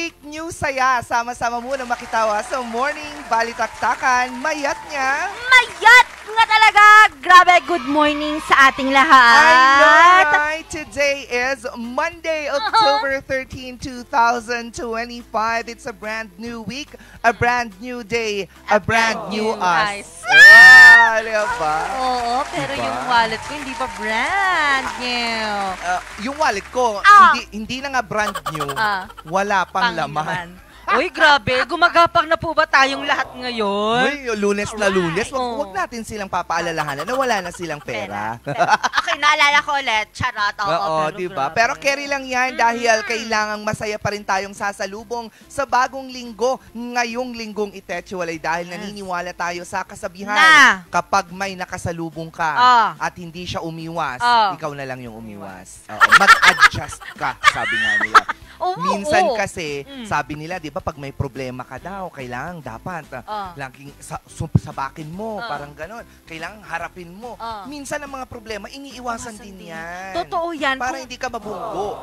week, new saya. Sama-sama muna makitawa sa morning balitaktakan. Mayat niya. Mayat nga talaga. Grabe, good morning sa ating lahat. I know, right? Today is Monday, October 13, 2025. It's a brand new week, a brand new day, a brand new us. Diba? Oo, pero diba? Yung wallet ko hindi pa brand new. Yung wallet ko, hindi na nga brand new. Wala pang laman. Uy, grabe. Gumagapang na po ba tayong lahat ngayon? Uy, Lunes na Lunes. Wag natin silang papaalalahanan na wala na silang pera. Okay, naalala ko ulit. Charot. Oo, diba? Pero carry lang yan dahil kailangang masaya pa rin tayong sasalubong sa bagong linggo. Ngayong linggong Itechualay dahil naniniwala tayo sa kasabihan na kapag may nakasalubong ka at hindi siya umiwas, ikaw na lang yung umiwas. Mag-adjust ka, sabi nga nila. Minsan kasi, sabi nila, di ba, pag may problema ka daw, kailangan dapat laging sabakin mo, parang ganon. Kailangan harapin mo. Minsan ang mga problema, iniiwasan din yan. Totoo yan. Para hindi ka mabunggo.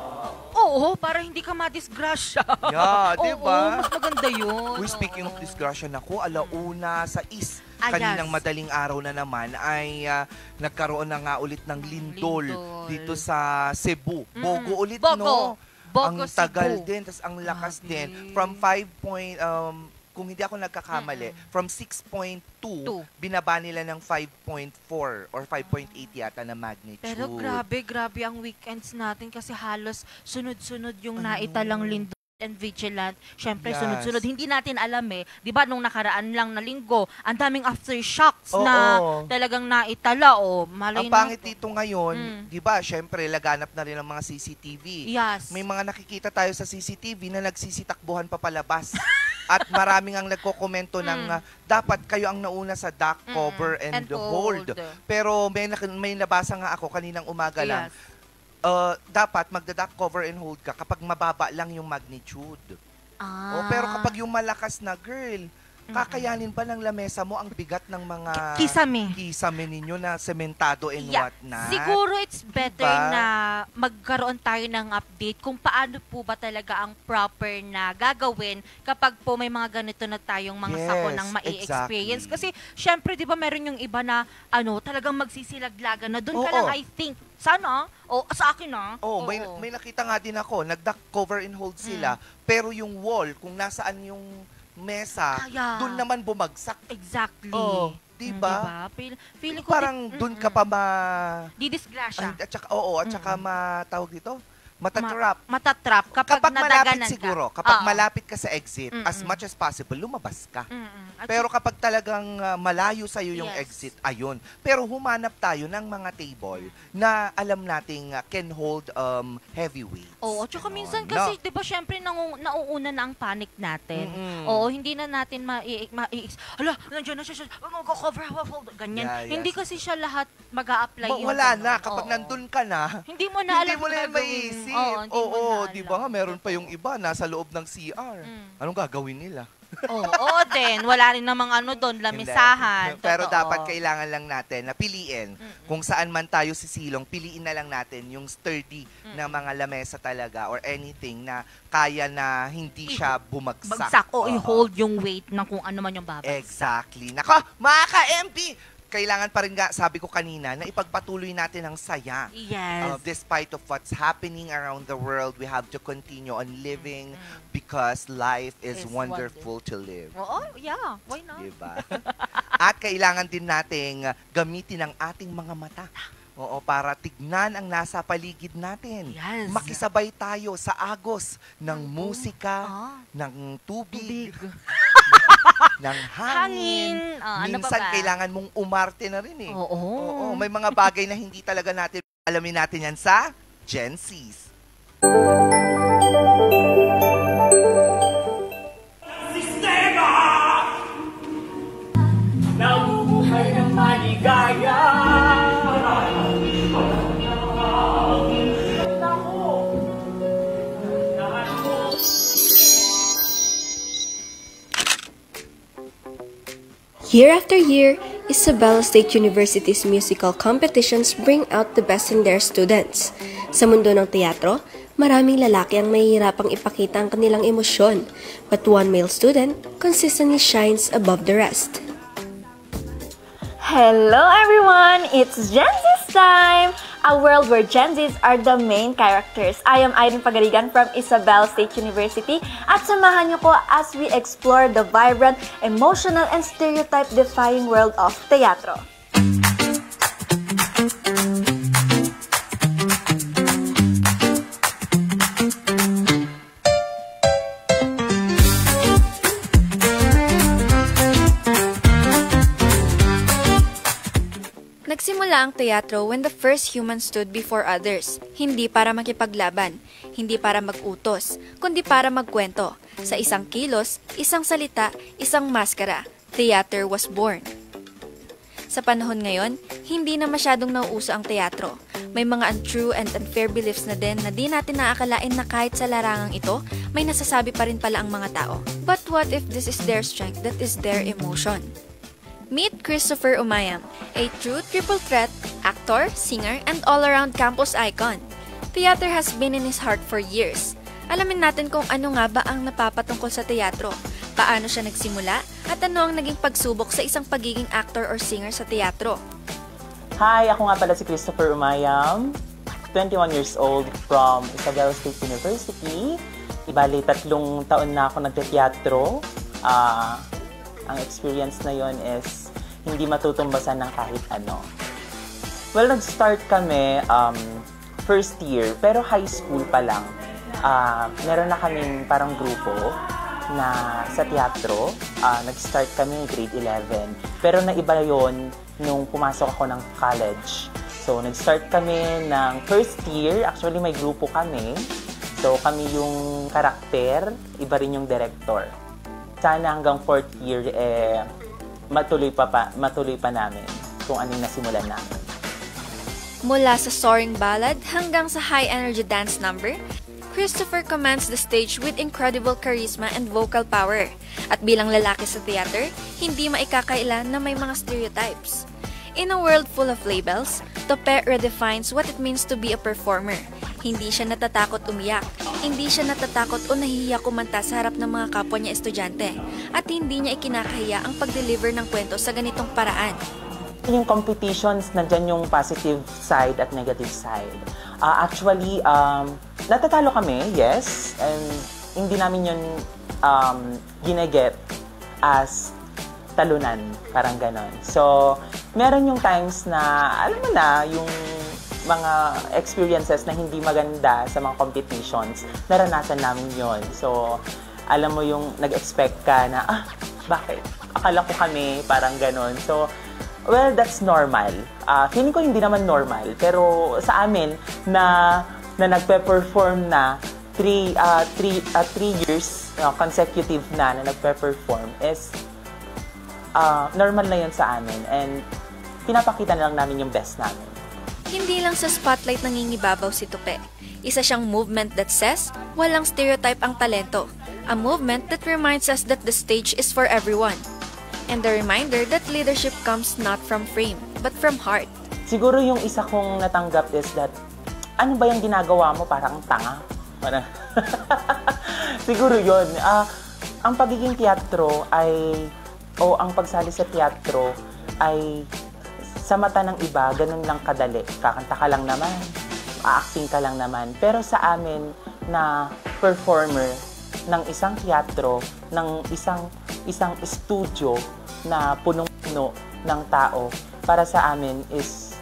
Oo, para hindi ka madisgrasya. Yeah, di ba? Oo, mas maganda yun. Uy, speaking of disgrasya, naku, alauna sa kaninang madaling araw na naman ay nagkaroon na nga ulit ng lindol dito sa Cebu. Bogo ulit, no? Ang tagal din, tas ang lakas din. From 5 kung hindi ako nagkakamali, from 6.2, binaba nila ng 5.4 or 5.8 yata na magnitude. Pero grabe ang weekends natin kasi halos sunod-sunod yung naitalang lindol and vigilant. Siyempre, sunod-sunod. Hindi natin alam di ba, nung nakaraan lang na linggo, ang daming aftershocks na talagang naitala. Ang pangit dito ngayon, di ba, siyempre, laganap na rin ang mga CCTV. Yes. May mga nakikita tayo sa CCTV na nagsisitakbuhan pa palabas. At maraming ang nagkokomento ng dapat kayo ang nauna sa duck cover and hold. Pero may nabasa nga ako kaninang umaga lang. Dapat magda-duck cover and hold ka kapag mababa lang yung magnitude. Pero kapag yung malakas na, girl, kakayanin ba ng lamesa mo ang bigat ng mga kisame ninyo na sementado and whatnot? Siguro it's better na magkaroon tayo ng update kung paano po ba talaga ang proper na gagawin kapag po may mga ganito na tayong mga sakonang mai-experience. Kasi syempre, di ba, meron yung iba na talagang magsisilaglagan na doon ka lang, I think. Sana, sa akin may nakita nga din ako, nag-duck cover and hold sila, pero yung wall, kung nasaan yung mesa, doon naman bumagsak. Exactly. Diba? Feeling ko parang doon ka pa didisgrasya. At saka matawag dito? Matatrap kapag malapit siguro. Kapag malapit ka sa exit, as much as possible, lumabas ka. Pero kapag talagang malayo sa'yo yung exit, ayun. Pero humanap tayo ng mga table na alam nating can hold heavy weights. Oo, tsaka minsan kasi, di ba, syempre nauuna na ang panic natin. Hindi na natin hala, nandiyan na siya, cover, ganyan. Hindi kasi siya lahat mag-a-apply. Wala na, kapag nandun ka na, hindi mo na alam na maiisip. Di ba? Meron pa yung iba nasa loob ng CR. Anong gagawin nila? Din. Wala rin namang doon, lamisahan. Pero dapat kailangan lang natin na piliin. Kung saan man tayo sisilong, piliin na lang natin yung sturdy na mga lamesa talaga or anything na kaya na hindi siya bumagsak. I-hold yung weight ng kung ano man yung babagsak. Exactly. Nako, mga ka-MP! Kailangan pa rin nga, sabi ko kanina, na ipagpatuloy natin ang saya. Yes. Despite of what's happening around the world, we have to continue on living because life is wonderful to live. Why not? Diba? At kailangan din nating gamitin ang ating mga mata. Para tignan ang nasa paligid natin. Yes. Makisabay tayo sa agos ng musika, ng tubig. ng hangin. Minsan kailangan mong umarte na rin may mga bagay na hindi talaga natin alamin natin yan sa Gen Zs. Sistema! Nabubuhay ng maligaya. Year after year, Isabela State University's musical competitions bring out the best in their students. Sa mundo ng teatro, maraming lalaki ang mahihirapang ipakita ang kanilang emosyon, but one male student consistently shines above the rest. Hello everyone! It's Gen Z's time! A world where Gen Zs are the main characters. I am Irene Pagarigan from Isabel State University at samahan niyo ko as we explore the vibrant, emotional, and stereotype-defying world of teatro. Nagsimula ang teatro when the first human stood before others, hindi para makipaglaban, hindi para mag-utos, kundi para magkwento. Sa isang kilos, isang salita, isang maskara, theater was born. Sa panahon ngayon, hindi na masyadong nauuso ang teatro. May mga untrue and unfair beliefs na din na di natin naakalain na kahit sa larangang ito, may nasasabi pa rin pala ang mga tao. But what if this is their strength, that is their emotion? Meet Christopher Umayam, a true triple threat, actor, singer, and all-around campus icon. Theater has been in his heart for years. Alamin natin kung ano nga ba ang napapatungkol sa teatro, paano siya nagsimula, at ano ang naging pagsubok sa isang pagiging actor or singer sa teatro. Hi, ako nga pala si Christopher Umayam, 21 years old from Isabel State University. Ibali 3 taon na ako nagte-teatro. Ang experience na yon is hindi matutumbasan ng kahit ano. Well, nag-start kami first year, pero high school pa lang. Meron na kaming parang grupo na sa teatro. Nag-start kami grade 11. Pero naiba yon nung pumasok ako ng college. So, nag-start kami ng first year. Actually, may grupo kami. So, kami yung karakter, iba rin yung director. Sana hanggang 4th year, matuloy pa namin kung anong nasimulan namin. Mula sa soaring ballad hanggang sa high-energy dance number, Christopher commands the stage with incredible charisma and vocal power. At bilang lalaki sa theater, hindi maikakaila na may mga stereotypes. In a world full of labels, Tope redefines what it means to be a performer. Hindi siya natatakot umiyak, hindi siya natatakot o nahihiya kumanta sa harap ng mga kapwa niya estudyante, at hindi niya ikinakahiya ang pag-deliver ng kwento sa ganitong paraan. Yung competitions, nandyan yung positive side at negative side. Actually, natatalo kami, yes, and hindi namin yun gineget as talunan, parang ganon. So, meron yung times na, alam mo na, yung mga experiences na hindi maganda sa mga competitions, naranasan namin yon. So, alam mo yung nag-expect ka na, bakit? Akala ko kami, parang ganon. So, well, that's normal. Feeling ko hindi naman normal, pero sa amin na nagpe-perform na 3 years consecutive na nagpe-perform is normal na yun sa amin, and pinapakita na lang namin yung best namin. Hindi lang sa spotlight nangingibabaw si Tope. Isa siyang movement that says, walang stereotype ang talento. A movement that reminds us that the stage is for everyone. And the reminder that leadership comes not from frame, but from heart. Siguro yung isa kong natanggap is that, ano ba yung ginagawa mo? Parang tanga. Parang siguro yun. Ang pagiging teatro ay, ang pagsali sa teatro ay, sa mata ng iba, ganun lang kadali. Kakanta ka lang naman, acting ka lang naman. Pero sa amin na performer ng isang teatro, ng isang studio na punong-puno ng tao, para sa amin is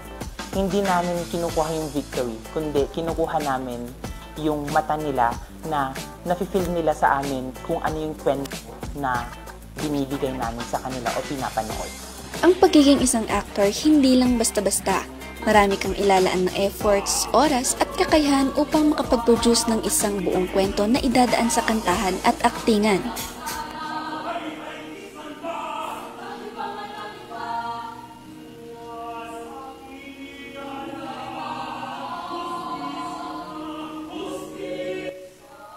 hindi namin kinukuha yung victory, kundi kinukuha namin yung mata nila na nafe-feel nila sa amin kung ano yung kwento na binibigay namin sa kanila o pinapanood. Ang pagiging isang actor hindi lang basta-basta. Marami kang ilalaan ng efforts, oras at kakayahan upang makapag-produce ng isang buong kwento na idadaan sa kantahan at aktingan.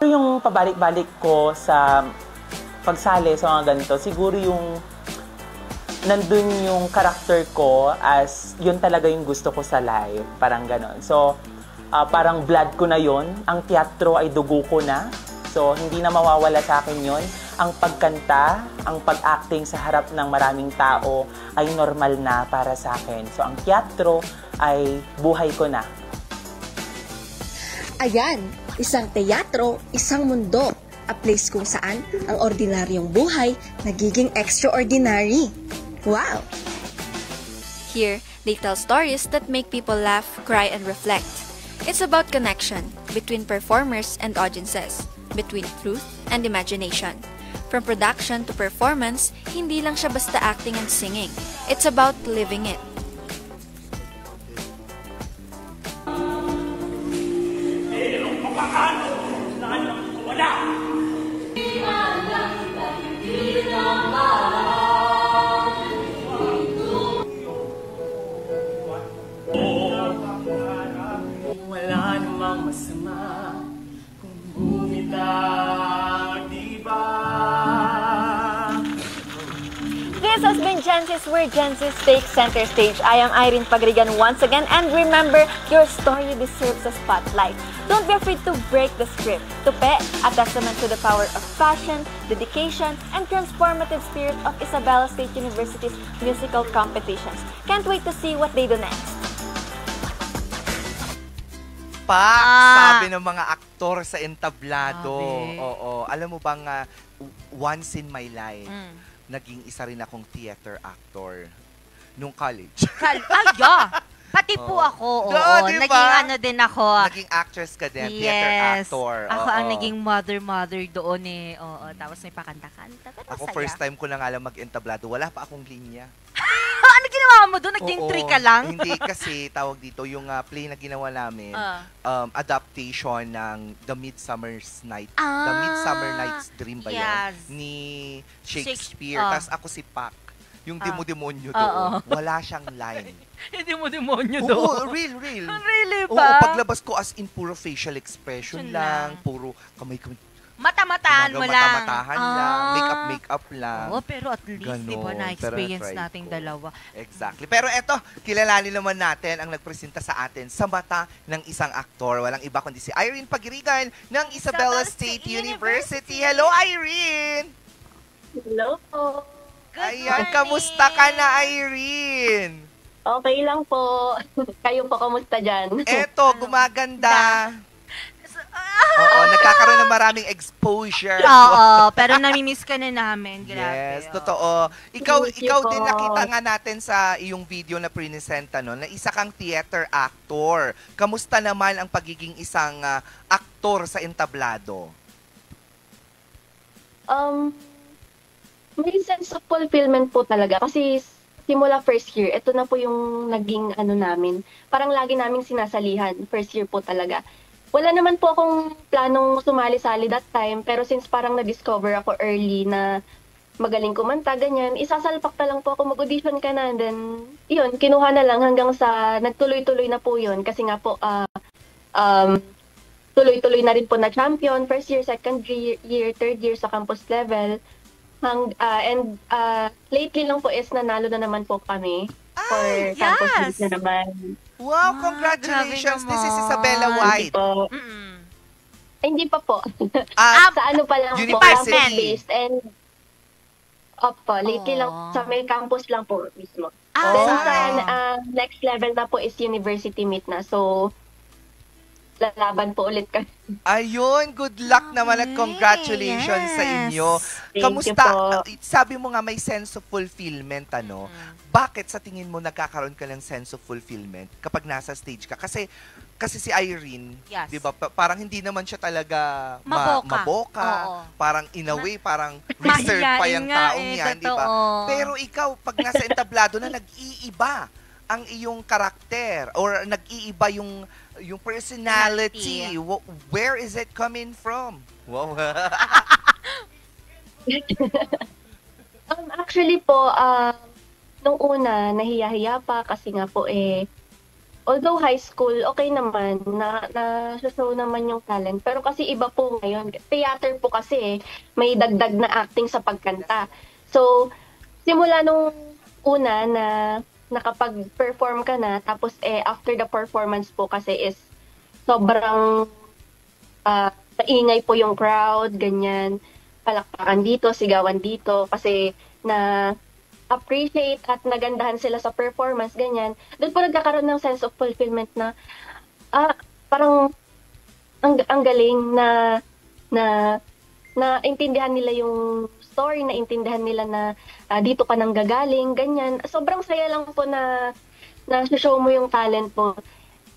Yung pabalik-balik ko sa pagsali sa mga ganito, siguro yung nandun yung character ko as yun talaga yung gusto ko sa live, parang ganon. So, parang blood ko na yon. Ang teatro ay dugo ko na. So, hindi na mawawala sa akin yon. Ang pagkanta, ang pag-acting sa harap ng maraming tao ay normal na para sa akin. So, ang teatro ay buhay ko na. Ayan, isang teatro, isang mundo. A place kung saan ang ordinaryong buhay nagiging extraordinary. Wow! Here, they tell stories that make people laugh, cry, and reflect. It's about connection between performers and audiences, between truth and imagination. From production to performance, hindi lang siya basta acting and singing. It's about living it. Wala namang masama kung bumitaw, di ba? This has been Gensis, where Gensis takes center stage. I am Irene Pagrigan once again, and remember, your story deserves a spotlight. Don't be afraid to break the script. Tupe, a testament to the power of passion, dedication, and transformative spirit of Isabela State University's musical competitions. Can't wait to see what they do next. Sabi ng mga aktor sa entablado. Sabi. Oo. Alam mo bang once in my life, naging isa rin akong theater actor nung college. Pati po ako, oo. Diba? Naging ano din ako. Naging actress ka din, theater actor. Ako Oo. ang naging mother doon eh. Oo, tapos may pakanta-kanta. Pero Ako masaya. first time ko na nga lang mag-entablado. Wala pa akong linya. Ano ginawa mo doon? Naging trick ka lang? Hindi kasi tawag dito, yung play na ginawa namin, adaptation ng The Midsummer's Night. The Midsummer Night's Dream ba yun? Yes. Ni Shakespeare. Oh. Tapos ako si Pac. Yung demo-demonyo doon. Wala siyang line. Hindi mo demonyo doon. Oo, real. Really Oo, ba? paglabas ko as in puro facial expression Yun lang. lang. Puro kamay. Mata-matahan mo lang. Mata-matahan lang. Make-up lang. Oo, pero at least, Ganon. di ba, na-experience Pero nating na-try ko. dalawa. Exactly. Pero eto, kilalanin naman natin ang nagpresenta sa atin sa mata ng isang aktor. Walang iba kundi si Irene Pagirigan ng Isabela State University. Hello, Irene! Hello po. Ayan, kamusta ka na, Irene? Okay lang po. Kayo po, kamusta dyan? Eto, gumaganda. Oo, nagkakaroon ng maraming exposure. Oo, pero namimiss ka na namin. Grabe. Yes, totoo. Ikaw Thank you po. din nakita nga natin sa iyong video na presenta no, na isa kang theater actor. Kamusta naman ang pagiging isang aktor sa entablado? May sense of fulfillment po talaga kasi simula first year, ito na po yung naging ano namin. Parang lagi naming sinasalihan, first year po talaga. Wala naman po akong planong sumali-sali that time, pero since parang na-discover ako early na magaling kumanta, ganyan, isasalpak na lang po ako, mag-audition ka na, and then, yun, kinuha na lang hanggang sa nagtuloy-tuloy na po yun, kasi nga po, tuloy-tuloy na rin po na champion, first year, second year, third year sa campus level, and lately lang po is nanalo na naman po kami for campus league na naman. Wow, congratulations! This is Isabela White. Hindi pa po. Sa ano pa lang University. po, based and opo, lately lang, sa may campus lang po mismo. Then sa next level na po is university meet na. So, lalaban po ulit kami. Ayun, good luck naman at congratulations sa inyo. Kamusta? Sabi mo nga may sense of fulfillment, ano? Bakit sa tingin mo nagkakaroon ka ng sense of fulfillment kapag nasa stage ka? Kasi si Irene, di ba, parang hindi naman siya talaga maboka. Parang in a way, parang reserved pa yung taong yan, di ba? Pero ikaw, pag nasa entablado na, nag-iiba ang iyong karakter or nag-iiba yung personality. Where is it coming from? Wow. Actually po, nung una, nahiya-hiya pa kasi nga po although high school, okay naman, na-show naman yung talent. Pero kasi iba po ngayon. Theater po kasi may dagdag na acting sa pagkanta. So, simula nung una na nakapag-perform ka na, tapos after the performance po kasi is sobrang maingay po yung crowd, ganyan. Palakpakan dito, sigawan dito, kasi na appreciate at nagandahan sila sa performance, ganyan. Doon po nagkakaroon ng sense of fulfillment na parang ang galing na intindihan nila yung story, na intindihan nila na dito ka nang gagaling, ganyan. Sobrang saya lang po na show mo yung talent mo.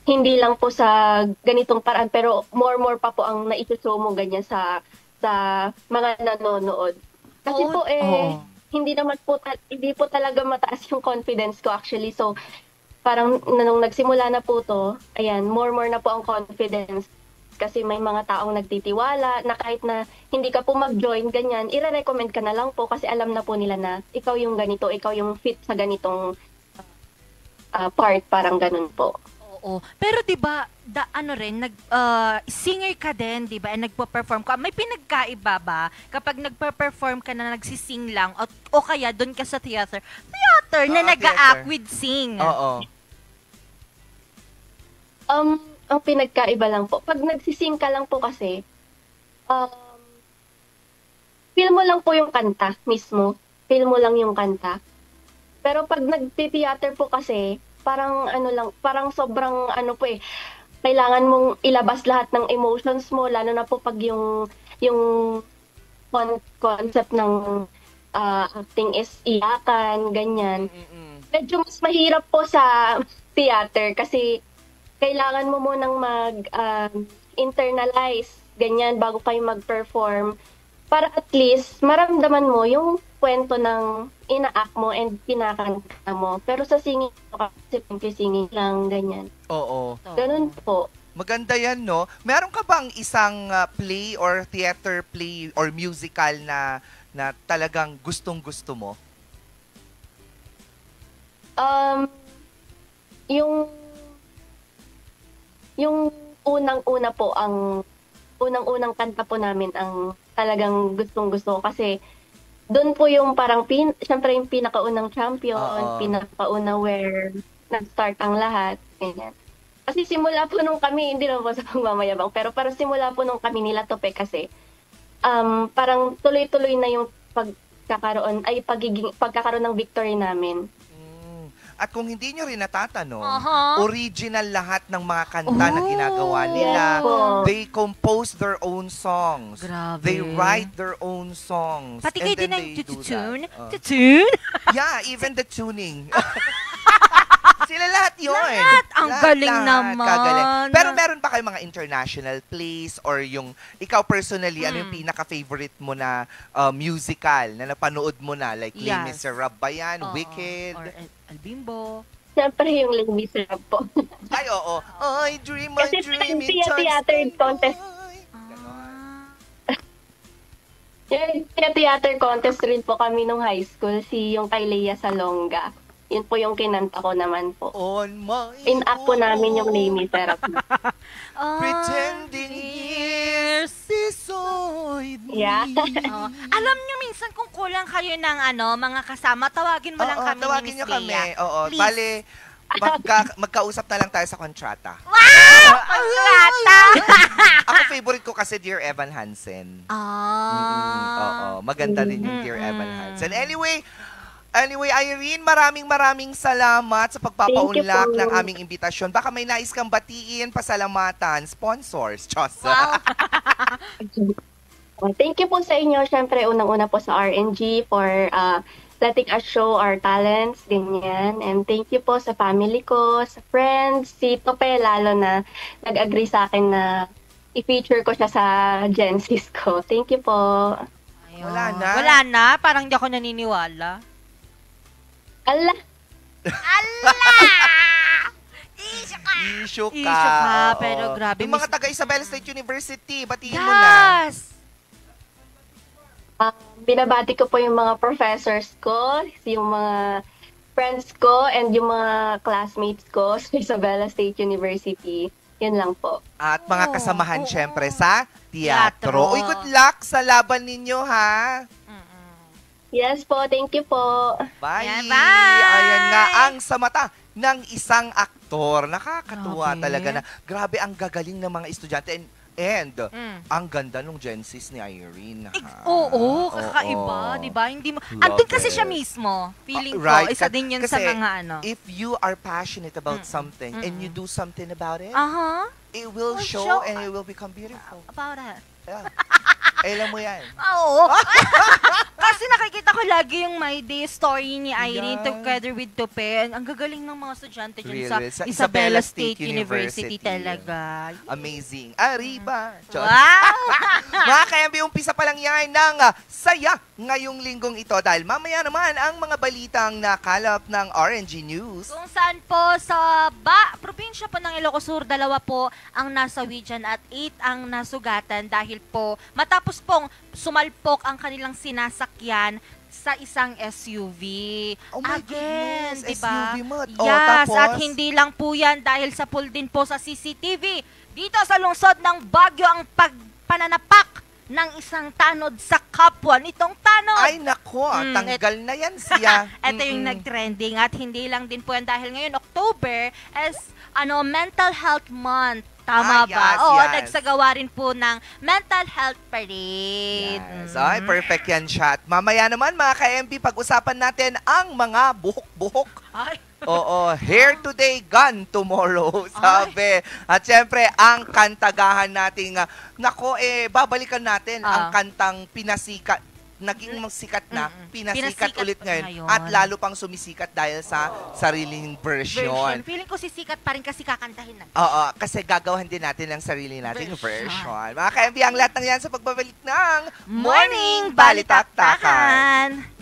Hindi lang po sa ganitong paraan, pero more pa po ang na-show mo ganyan sa mga nanonood. Kasi hindi po talaga mataas yung confidence ko actually. So, parang nung nagsimula na po to, ayan, more na po ang confidence. Kasi may mga taong nagtitiwala na kahit na hindi ka po mag-join, ganyan, i-recommend ka na lang po kasi alam na po nila na ikaw yung ganito, ikaw yung fit sa ganitong part, parang ganun po. Oo. Pero 'di ba, singer ka din, 'di ba? And nagpo-perform ka. May pinagkaiba ba kapag nagpo-perform ka na nagsising lang o kaya doon ka sa theater na nag-a-act with sing? Oo. Ang pinagkaiba lang po, pag nagsising ka lang po kasi, feel mo lang po yung kanta mismo. Feel mo lang yung kanta. Pero pag nagti-theater po kasi, parang sobrang kailangan mong ilabas lahat ng emotions mo, lalo na po pag yung concept ng acting is iyakan, ganyan. Medyo mas mahirap po sa theater kasi kailangan mo munang internalize, ganyan, bago kayo mag-perform, para at least maramdaman mo yung kwento ng ina-act mo and kinakanta mo. Pero sa singing, kasi singing lang, ganyan. Oo. Ganun po. Maganda yan, no? Meron ka bang isang play or theater play or musical na talagang gustong-gusto mo? Yung unang-una po, unang-unang kanta po namin ang talagang gustong-gusto kasi doon po yung parang syempre yung pinakaunang champion, pinakauna where nag-start ang lahat, ganyan. Kasi simula po nung kami, hindi naman po sa pagmamayabang, pero parang simula po nung kami nila Tope kasi parang tuloy-tuloy na yung pagkakaroon ng victory namin. At kung hindi nyo rin natatanong, original lahat ng mga kanta na ginagawa nila. They compose their own songs. Grabe. They write their own songs. Pati kayo din ang tutune? Yeah, even the tuning. Sila lahat yun. Lahat. Ang galing naman. Kagaling. Pero meron pa kayo mga international plays or yung ikaw personally, ano yung pinaka-favorite mo na musical na napanood mo na? Like Les Miserables ba yan? Wicked? Or Albimbo? Siyempre yung Les Miserables po. Ay, oo. I dream Kasi in theater contest. Yung theater contest rin po kami nung high school, yung kay Lea Salonga. Yun po yung kinanta ko naman po. In-up po namin yung Les Miserables. Pretending years beside me. Yeah. Alam nyo, minsan kung kulang kayo ng mga kasama, tawagin mo lang kami tawagin ni nyo Miss kami. Lea. Oo. Please. Bale, magkausap na lang tayo sa kontrata. Wow! Kontrata! Ako favorite ko kasi Dear Evan Hansen. Oo. Maganda rin yung Dear Evan Hansen. Anyway, Irene, maraming salamat sa pagpapaunlak ng aming imbitasyon. Baka may nais kang batiin, pasalamatan, sponsors, Diyos. Wow. Thank you po sa inyo. Siyempre, unang-una po sa RNG for letting us show our talents, ganyan. And thank you po sa family ko, sa friends, si Tope, lalo na nag-agree sa akin na i-feature ko siya sa Gensis ko. Thank you po. Wala na. Wala na? Parang di ako naniniwala. Allah! Issue ka. Pero grabe. Yung mga taga Isabela State University, batiin mo na. Binabati ko po yung mga professors ko, yung mga friends ko, and yung mga classmates ko sa Isabela State University. Yun lang po. At mga kasamahan syempre sa teatro. Uy, good luck sa laban ninyo, ha? Yes po, thank you po. Bye! Yeah, bye! Ayan nga ang Sa Mata ng isang aktor. Nakakatuwa Grabe. talaga na grabe ang gagaling ng mga estudyante and ang ganda nung Genesis ni Irene. Oo, kakaiba, di ba? Hindi mo, andun kasi siya mismo. Feeling ko, isa din yun sa mga ano. If you are passionate about something and you do something about it, it will show and it will become beautiful. About that. Yeah. Alam mo yan. Oo. Kasi nakikita ko lagi yung My Day story ni Irene together with Tope. Ang gagaling ng mga estudyante dyan sa Isabela State University talaga. Amazing. Arriba. Wow! Mga ka-MB, umpisa pa lang yan ng saya ngayong linggong ito dahil mamaya naman ang mga balitang nakalap ng RNG News. Kung saan po sa probinsya po ng Ilocos Sur, 2 po ang nasawi dyan at 8 ang nasugatan dahil po matapos pong sumalpok ang kanilang sinasakyan sa isang SUV. Oh my Again, goodness, diba? SUV mo. Yes, tapos? at hindi lang po yan dahil sa pool din po sa CCTV. Dito sa lungsod ng Baguio ang pananapak ng isang tanod sa kapwa nitong tanod. Ay nako, tanggal na yan siya. Ito yung nag-trending at hindi lang din po yan dahil ngayon October is Mental Health Month. Tama ba? Oo, nagsagawa rin po ng mental health parade. Yes. Ay, perfect yan, chat. Mamaya naman, mga ka-MB, pag-usapan natin ang mga buhok-buhok. Ay. Oo, hair today, gun tomorrow, sabi. At syempre, ang kantagahan nating, babalikan natin ang kantang pinasikat. Naging sikat na, pinasikat ulit ngayon. At lalo pang sumisikat dahil sa sariling version. Feeling ko sisikat pa rin kasi kakantahin na. Oo, kasi gagawan din natin ang sarili nating version. Mga ka-MB, ang lahat ng yan sa pagbabalik ng Morning Balitaktakan.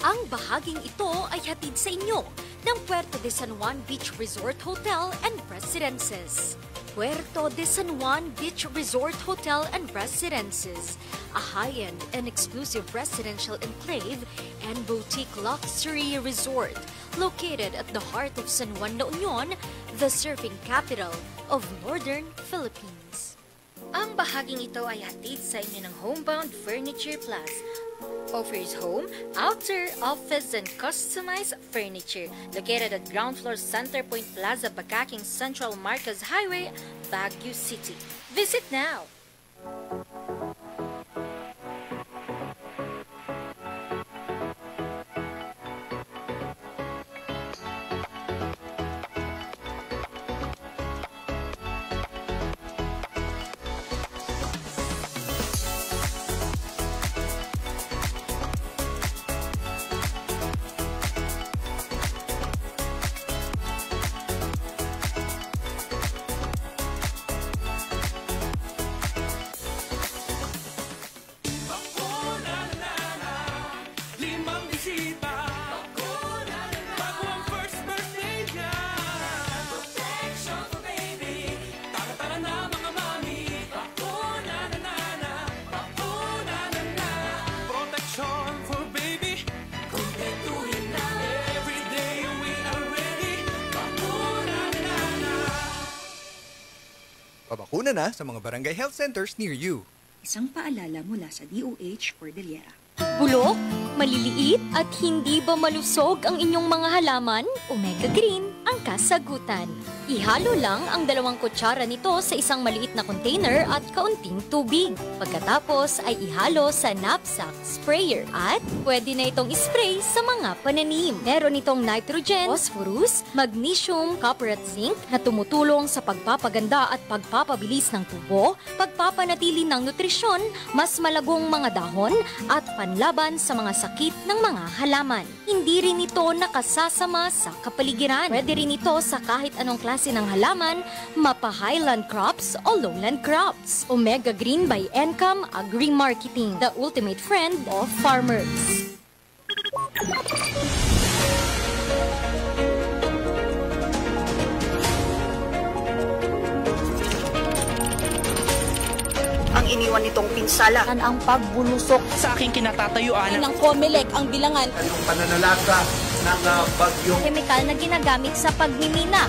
Ang bahaging ito ay hatid sa inyo ng Puerto de San Juan Beach Resort Hotel and Residences. Puerto de San Juan Beach Resort Hotel and Residences, a high-end and exclusive residential enclave and boutique luxury resort located at the heart of San Juan, La Union, the surfing capital of Northern Philippines. Ang bahaging ito ay hatid sa inyo ng Homebound Furniture Plus. Offers home, outer, office, and customized furniture. Located at ground floor Center Point Plaza, Bakaking Central Marcos Highway, Baguio City. Visit now! Pabakuna na sa mga barangay health centers near you. Isang paalala mula sa DOH Cordillera. Bulok, maliliit at hindi ba malusog ang inyong mga halaman? Omega Green ang kasagutan. Ihalo lang ang 2 kutsara nito sa isang maliit na container at kaunting tubig. Pagkatapos ay ihalo sa knapsack sprayer at pwede na itong spray sa mga pananim. Meron itong nitrogen, phosphorus, magnesium, copper at zinc na tumutulong sa pagpapaganda at pagpapabilis ng tubo, pagpapanatili ng nutrisyon, mas malagong mga dahon at panlaban sa mga sakit ng mga halaman. Hindi rin ito nakasasama sa kapaligiran. Pwede rin ito sa kahit anong klase ng halaman, mapa-highland crops o lowland crops. Omega Green by Encam Agri-Marketing, the ultimate friend of farmers. Ang iniwan nitong pinsala ang pagbulusok sa aking kinatatayuan ng COMELEC ang bilangan yung pananalasa ng bagyong chemical na ginagamit sa pagmimina.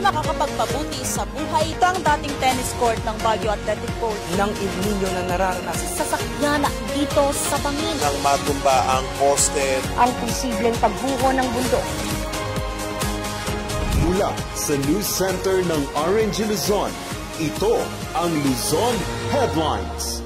makakapagpabuti sa buhay. Ito ang dating tennis court ng Baguio Athletic Court. Ng El Nino na nararanasan. Sasakyan dito sa bangin. Nang matumba ang poste. Ang posibleng pagbuho ng bundok. Mula sa News Center ng RNG Luzon, ito ang Luzon Headlines.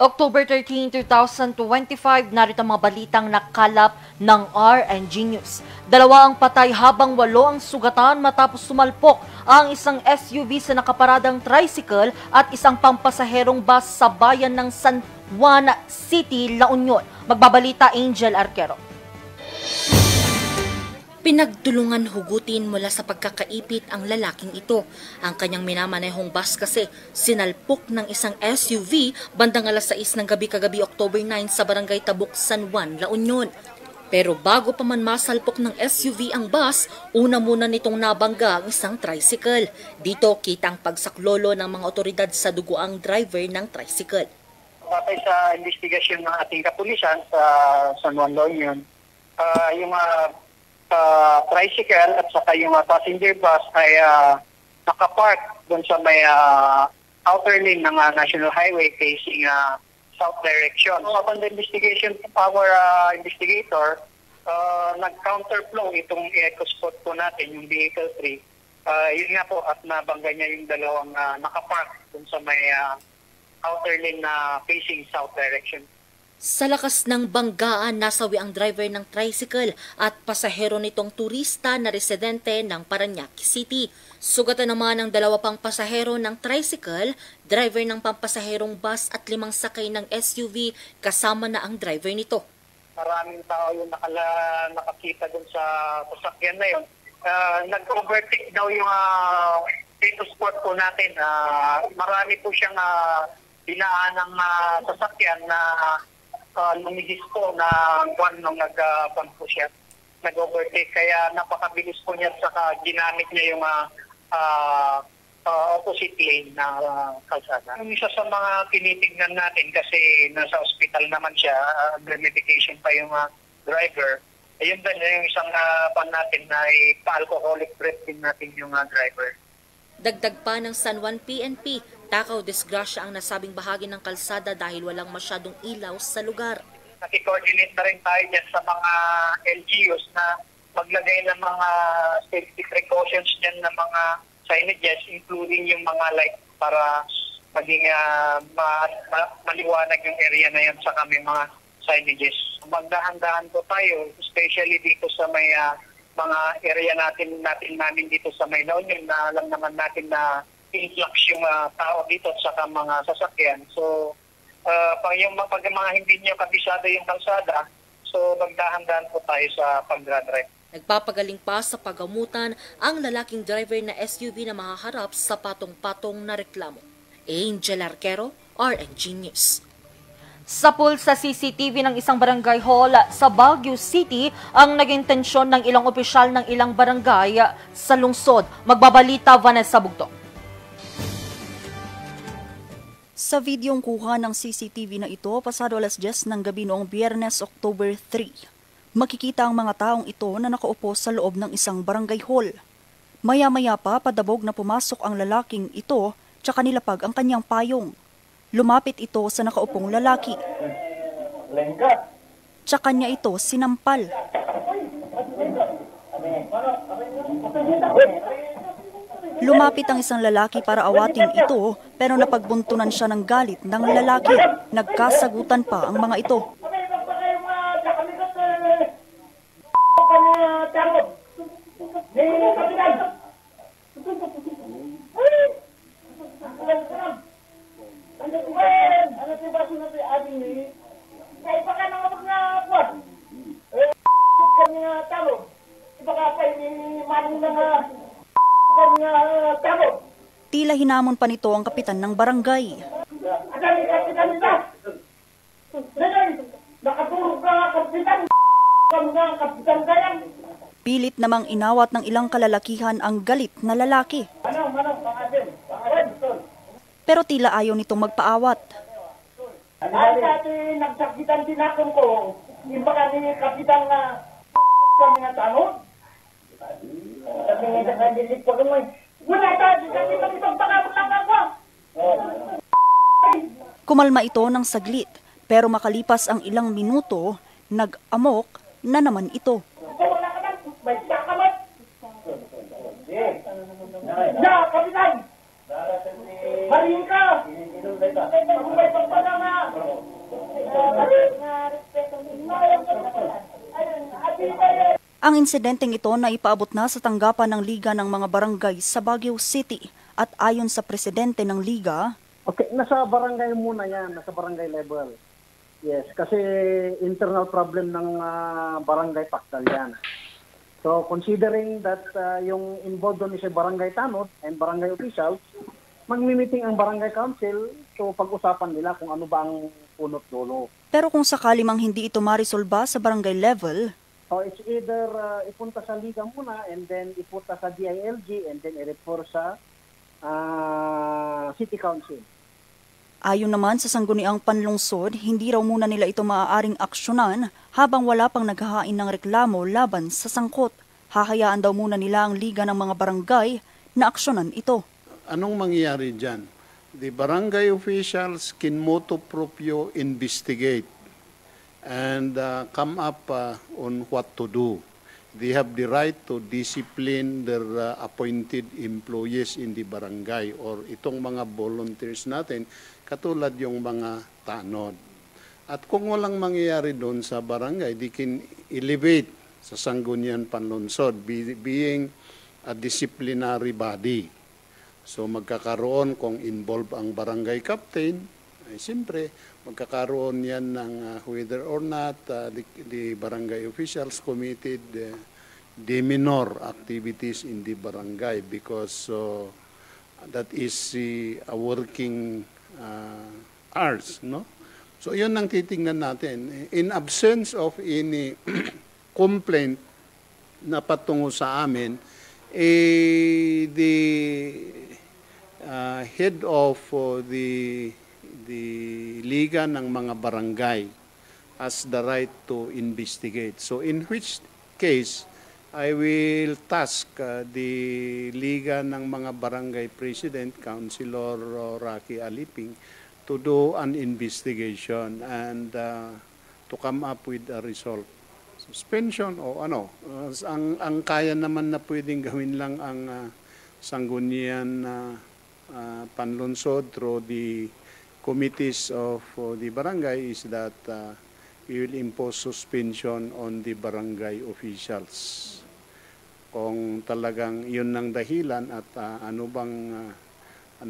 October 13, 2025, narito ang mga balitang nakalap ng RNG News. 2 ang patay habang 8 ang sugatan matapos sumalpok ang isang SUV sa nakaparadang tricycle at isang pampasaherong bus sa bayan ng San Juan City, La Union. Magbabalita Angel Arquero. Pinagtulungan hugutin mula sa pagkakaipit ang lalaking ito. Ang kanyang minamanehong bus kasi sinalpok ng isang SUV bandang alas 6 ng gabi kagabi October 9 sa barangay Tabuk, San Juan, La Union. Pero bago pa man masalpok ng SUV ang bus, una muna nitong nabangga ang isang tricycle. Dito kita ang pagsaklolo ng mga otoridad sa duguang driver ng tricycle. Batay sa investigasyon ng ating kapulisan sa San Juan, La Union, yung tricycle at saka yung passenger bus ay nakapark doon sa may outer lane ng National Highway facing south direction. So, upon the investigation of our investigator, nag-counterflow itong eco-spot po natin, yung vehicle 3. Yun nga po at nabangga niya yung dalawang nakapark doon sa may outer lane na facing south direction. Sa lakas ng banggaan, nasawi ang driver ng tricycle at pasahero nitong turista na residente ng Parañaque City. Sugatan naman ang 2 pang pasahero ng tricycle, driver ng pampasaherong bus at 5 sakay ng SUV kasama na ang driver nito. Maraming tao yung nakakita dun sa sasakyan na yun. Nag-overtake daw yung dito spot po natin. Marami po siyang dinaan ng sasakyan na lumigis po na buwan nung nag-pan po siya, nag-overtake. Kaya napakabilis po niya saka ginamit niya yung opposite lane na kalsada. Yung isa sa mga tinitignan natin kasi nasa ospital naman siya, under medication pa yung driver. Ayun din yung isang pan natin na pa-alcoholic breath din natin yung driver. Dagdag pa ng San Juan PNP, takaw disgrasya ang nasabing bahagi ng kalsada dahil walang masyadong ilaw sa lugar. Naki-coordinate na rin tayo dyan sa mga LGUs na maglagay ng mga safety precautions dyan ng mga signages, including yung mga light para maging maliwanag yung area na yan sa kami mga signages. Magdahan-dahan po tayo, especially dito sa may mga area namin dito sa may La Union na alam naman natin na influx yung tao dito at saka mga sasakyan. So, pag mga hindi nyo kabisado yung kalsada, so magdahan-dahan po tayo sa pag-drive. Nagpapagaling pa sa pagamutan ang lalaking driver na SUV na mahaharap sa patong-patong na reklamo. Angel Arquero, RNG News. Sa pool sa CCTV ng isang barangay hall sa Baguio City ang naging tensyon ng ilang opisyal ng ilang barangay sa lungsod. Magbabalita Vanessa Bugtong. Sa videong kuha ng CCTV na ito, pasado alas 10 ng gabi noong Biyernes, October 3, makikita ang mga taong ito na nakaupo sa loob ng isang barangay hall. Maya-maya pa, padabog na pumasok ang lalaking ito tsaka nilapag ang kanyang payong. Lumapit ito sa nakaupong lalaki. Tsaka niya ito sinampal. Lumapit ang isang lalaki para awatin ito pero napagbuntunan siya ng galit ng lalaki. Nagkasagutan pa ang mga ito. Tila hinamon pa nito ang kapitan ng barangay. Pilit namang inawat ng ilang kalalakihan ang galit na lalaki. Pero tila ayaw nitong magpaawat. Ay, dati nagsakitan din ako ko. Yung baka ni Kapitang na kami nga tanong. Sabi nga nakadilit pa kami. Wala tayo, kasi kami itong pakabulang ako. Kumalma ito ng saglit, pero makalipas ang ilang minuto, nag-amok na naman ito. May sakamat! Na, Kapitan! Marin ka! May pagpala nga! Ang insidenteng ito na ipaabot na sa tanggapan ng Liga ng mga barangay sa Baguio City at ayon sa presidente ng Liga, okay, nasa barangay muna yan, nasa barangay level. Yes, kasi internal problem ng barangay Pactal yan. So considering that yung involved doon is a barangay tanod and barangay officials, magmi-meeting ang barangay council so pag-usapan nila kung ano ba ang punot dulo. Pero kung sakali mang hindi ito marisolba sa barangay level, so it's either ipunta sa Liga muna and then ipunta sa DILG and then i-refer sa City Council. Ayon naman sa sangguniang panlungsod, hindi raw muna nila ito maaaring aksyonan habang wala pang naghahain ng reklamo laban sa sangkot. Hahayaan daw muna nila ang Liga ng mga barangay na aksyonan ito. Anong mangyayari dyan? The barangay officials can motu proprio investigate and come up on what to do. They have the right to discipline their appointed employees in the barangay or itong mga volunteers natin, katulad yung mga tanod. At kung walang mangyayari doon sa barangay, they can elevate sa Sangguniang Panlungsod, being a disciplinary body. So magkakaroon kung involved ang barangay captain, ay siyempre magkakaroon yan ng whether or not the barangay officials committed the minor activities in the barangay because that is a working hours, no? So yun ang titingnan natin. In absence of any complaint na patungo sa amin, the head of the Liga ng mga barangay has the right to investigate. So in which case, I will task the Liga ng mga barangay president, Councilor Rocky Aliping, to do an investigation and to come up with a result. Suspension o ano. Ang kaya naman na pwedeng gawin lang ang Sangguniang Panlungsod through the committees of the barangay is that we will impose suspension on the barangay officials. Kung talagang yun ang dahilan at ano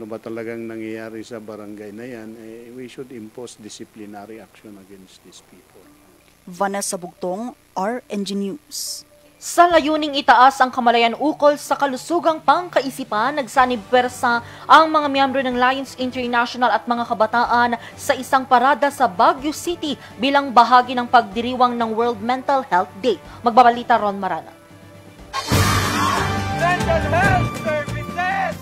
ba talagang nangyayari sa barangay na yan, we should impose disciplinary action against these people. Vanessa Bugtong, RNG News. Sa layuning itaas ang kamalayan ukol sa kalusugang pangkaisipan, nagsanib pwersa ang mga miyembro ng Lions International at mga kabataan sa isang parada sa Baguio City bilang bahagi ng pagdiriwang ng World Mental Health Day. Magbabalita Ron Marana. Mental Health Services!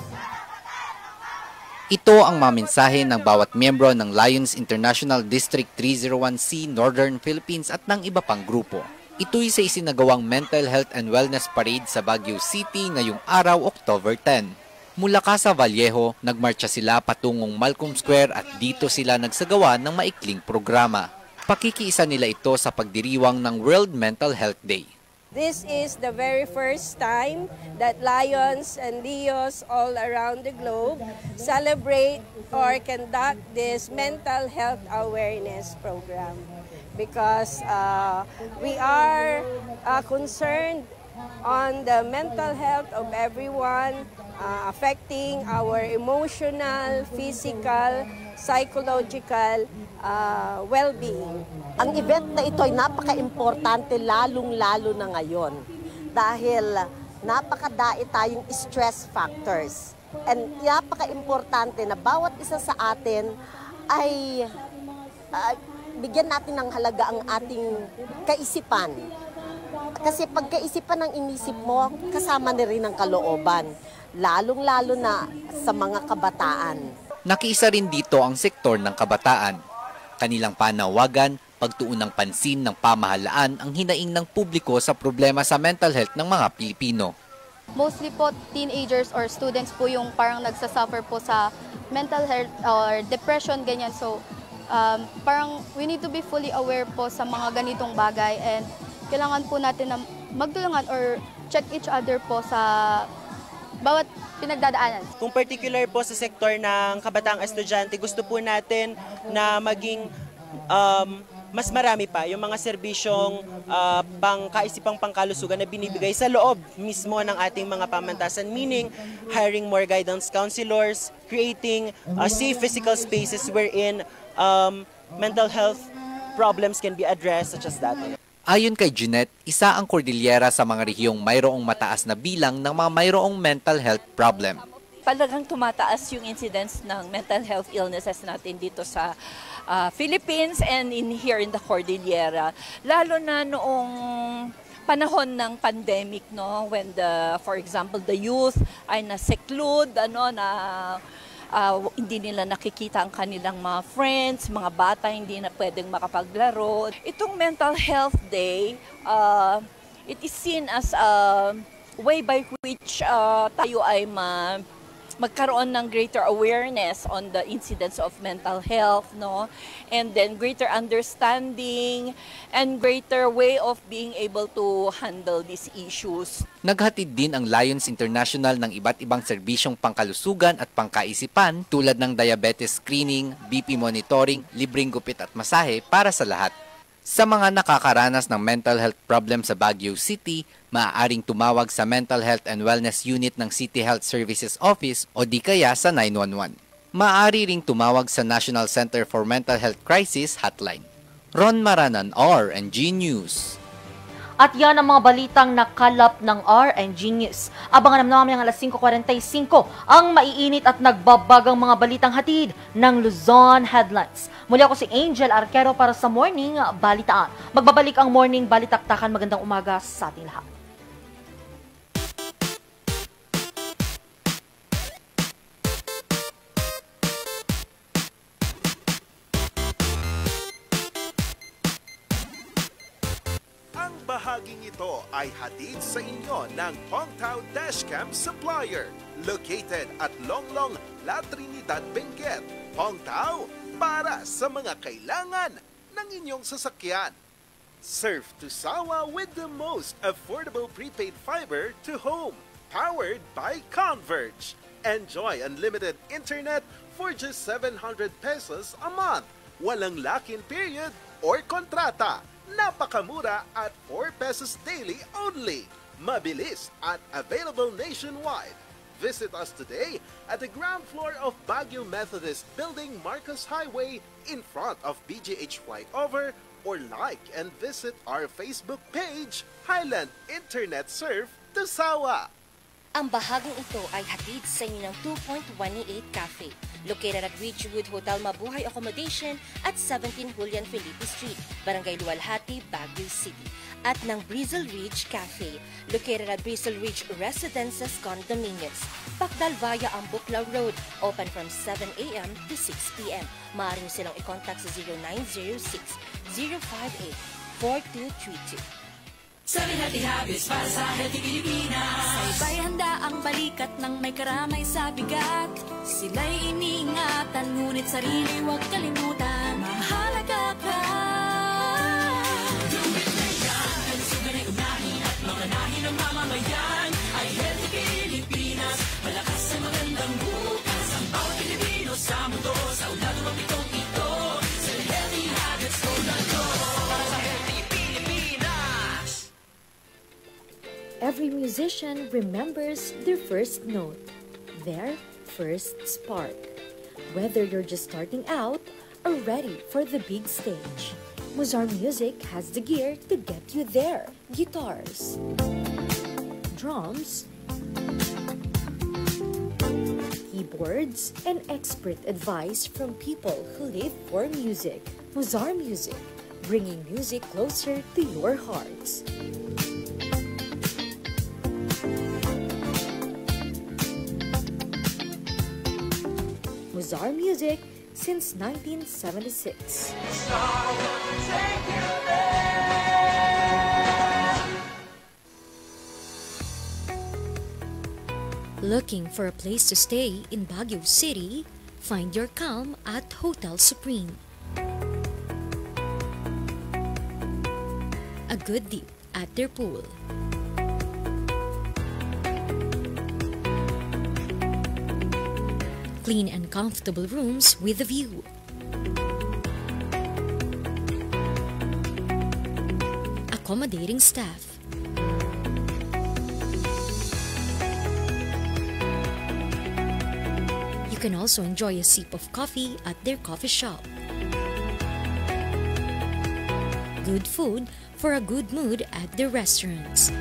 Ito ang mga mensahe ng bawat miyembro ng Lions International District 301C Northern Philippines at ng iba pang grupo. Ito'y sa isinagawang Mental Health and Wellness Parade sa Baguio City ngayong araw, October 10. Mula Casa Vallejo, nagmarcha sila patungong Malcolm Square at dito sila nagsagawa ng maikling programa. Pakikiisa nila ito sa pagdiriwang ng World Mental Health Day. This is the very first time that Lions and Leos all around the globe celebrate or conduct this mental health awareness program. Because we are concerned on the mental health of everyone, affecting our emotional, physical, psychological well-being. Ang event na ito ay napaka-importante lalong-lalo na ngayon dahil napakadait tayong stress factors. And napaka-importante na bawat isa sa atin ay bigyan natin ng halaga ang ating kaisipan. Kasi pagkaisipan ng inisip mo, kasama na rin ang kalooban, lalong-lalo na sa mga kabataan. Nakiisa rin dito ang sektor ng kabataan. Kanilang panawagan, pagtuon ng pansin ng pamahalaan ang hinaing ng publiko sa problema sa mental health ng mga Pilipino. Mostly po teenagers or students po yung parang nagsasuffer po sa mental health or depression, ganyan. So parang we need to be fully aware po sa mga ganitong bagay and kailangan po natin na magtulungan or check each other po sa bawat pinagdadaanan. Kung particular po sa sektor ng kabataang estudyante, gusto po natin na maging mas marami pa yung mga serbisyong pangkaisipang pangkalusugan na binibigay sa loob mismo ng ating mga pamantasan, meaning hiring more guidance counselors, creating safe physical spaces wherein mental health problems can be addressed, such as that. Ayon kay Jeanette, isa ang Cordillera sa mga rehiyong mayroong mataas na bilang ng mga mayroong mental health problem. Talagang tumataas yung incidence ng mental health illnesses natin dito sa Philippines and here in the Cordillera. Lalo na noong panahon ng pandemic, no, when for example the youth ay na-seclude, hindi nila nakikita ang kanilang mga friends, mga bata hindi na pwedeng makapaglaro. Itong Mental Health Day, it is seen as a way by which tayo ay magkaroon ng greater awareness on the incidence of mental health, no? And then greater understanding and greater way of being able to handle these issues. Naghatid din ang Lions International ng iba't ibang serbisyong pangkalusugan at pangkaisipan tulad ng diabetes screening, BP monitoring, libreng gupit at masahe para sa lahat. Sa mga nakakaranas ng mental health problem sa Baguio City, maaaring tumawag sa Mental Health and Wellness Unit ng City Health Services Office o di kaya sa 911. Maaari ring tumawag sa National Center for Mental Health Crisis Hotline. Ron Maranan, RNG News. At yan ang mga balitang nakalap ng RNG News. Abangan naman ang alas 5:45 ang maiinit at nagbabagang mga balitang hatid ng Luzon Headlines. Muli ako si Angel Arquero para sa Morning Balitaan. Magbabalik ang Morning Balitaktakan. Magandang umaga sa ating lahat. Bahaging ito ay hatid sa inyo ng Pongtao Dashcam Supplier, located at Longlong, La Trinidad, Benguet. Pongtao, para sa mga kailangan ng inyong sasakyan. Surf to Sawa with the most affordable prepaid fiber to home, powered by Converge. Enjoy unlimited internet for just 700 pesos a month. Walang lock-in period or kontrata. Napakamura at 4 pesos daily only. Mabilis at available nationwide. Visit us today at the ground floor of Baguio Methodist Building, Marcos Highway, in front of BGH Flyover, or like and visit our Facebook page, Highland Internet Surf to Sawa. Ang bahaging ito ay hatid sa inyo ng 2.188 Cafe, located at Ridgewood Hotel Mabuhay Accommodation at 17 Julian Felipe Street, Barangay Luwalhati, Baguio City. At ng Breezel Ridge Cafe, located at Breezel Ridge Residences Condominiums, Pacdal via Ambuclaw Road, open from 7 a.m. to 6 p.m. Maaari niyo silang i-contact sa 0906-058-4232. Sabi natin habis para sa Healthy Pilipinas. Sabay handa ang balikat ng may karamay sa bigat. Sila'y iniingatan, ngunit sarili huwag kalimutan. Mahalaga ka. Lumit na yan, kalusugan ay unahin at mga nahin ng mamamayan. Ay Healthy Pilipinas, malakas sa magandang bukas. Ang bawat Pilipino sa mundo, sa ulado ang pitong ito. Sa Healthy Habits ko na to. Para sa Healthy Pilipinas. Every musician remembers their first note, their first spark. Whether you're just starting out or ready for the big stage, Muzar Music has the gear to get you there. Guitars, drums, keyboards, and expert advice from people who live for music. Muzar Music, bringing music closer to your hearts. bizarre music since 1976. Looking for a place to stay in Baguio City? Find your calm at Hotel Supreme. A good dip at their pool. Clean and comfortable rooms with a view. Accommodating staff. You can also enjoy a sip of coffee at their coffee shop. Good food for a good mood at their restaurants.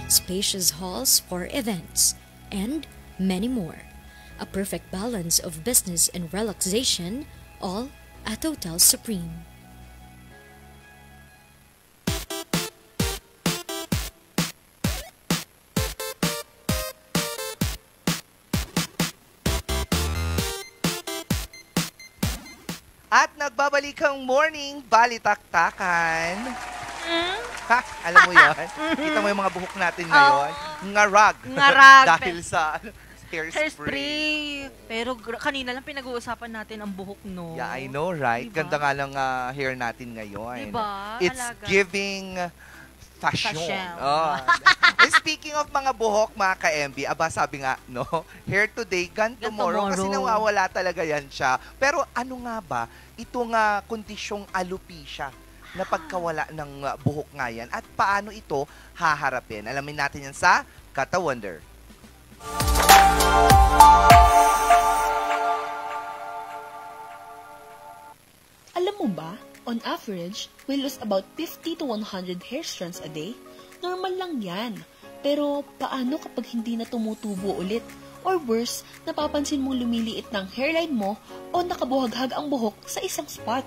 Spacious halls for events, and many more. A perfect balance of business and relaxation, all at Hotel Supreme. At nagbabalik ang morning balitaktakan. Ha? Alam mo yan? Kita mo yung mga buhok natin ngayon? Ngarag. Ngarag. Dahil sa hairspray. Pero kanina lang pinag-uusapan natin ang buhok, no? Yeah, I know, right? Diba? Ganda nga ng hair natin ngayon. Diba? It's Alaga. giving fashion. Oh. And speaking of mga buhok, mga ka-MB, aba sabi nga, no? Hair today, gone tomorrow. Kasi nawawala talaga yan siya. Pero ano nga ba? Itong kondisyong alopecia na pagkawala ng buhok nga yan at paano ito haharapin. Alamin natin yan sa Kata Wonder. Alam mo ba, on average, we lose about 50 to 100 hair strands a day. Normal lang yan. Pero paano kapag hindi na tumutubo ulit? Or worse, napapansin mong lumiliit ng hairline mo o nakabuhaghag ang buhok sa isang spot.